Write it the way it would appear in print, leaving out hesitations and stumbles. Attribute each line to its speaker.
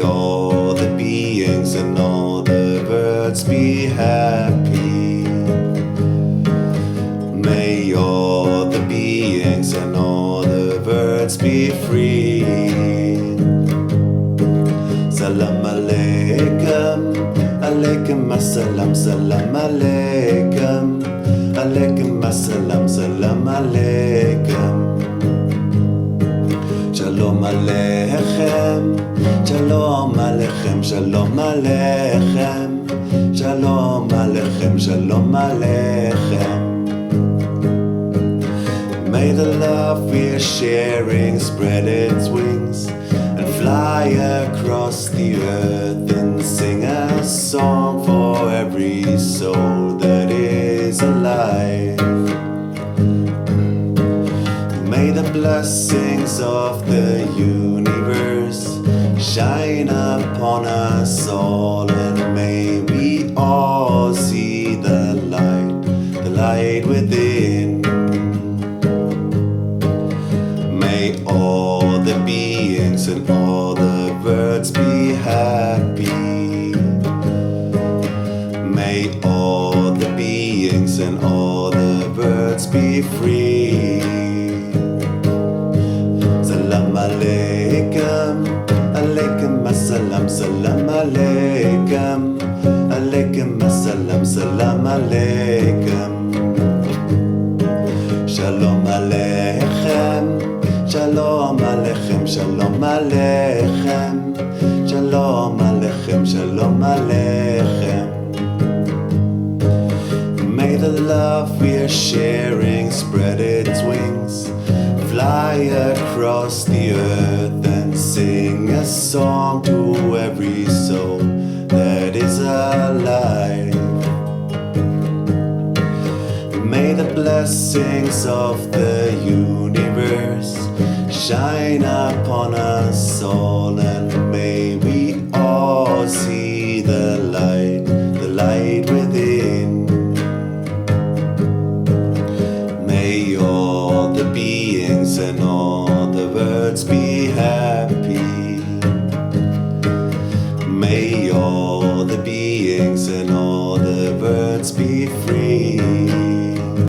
Speaker 1: all the beings and all the birds be happy. May all the beings and all the birds be free. Salam alaikum, alaikum assalam, salam alaikum, alaikum assalam, salam alaikum. Shalom aleichem, shalom aleichem, shalom aleichem, shalom aleichem, shalom aleichem. May the love we're sharing spread its wings and fly across the earth and sing a song for every soul that is alive. May the blessings of the universe shine upon us all, and may we all see the light within. May all the beings and all the birds be happy. May all the beings and all the birds be free. Salam alaikum, alaikum assalam, salam alaikum, alaikum assalam, salam alaikum. Shalom aleichem, shalom aleichem, shalom aleichem, shalom aleichem, shalom aleichem. May the love we're sharing spread its wings, fly across the earth and sing a song to every soul that is alive. May the blessings of the universe shine upon us all, and may we all see the light within. May all the beings and all the birds be happy. May all the beings and all the birds be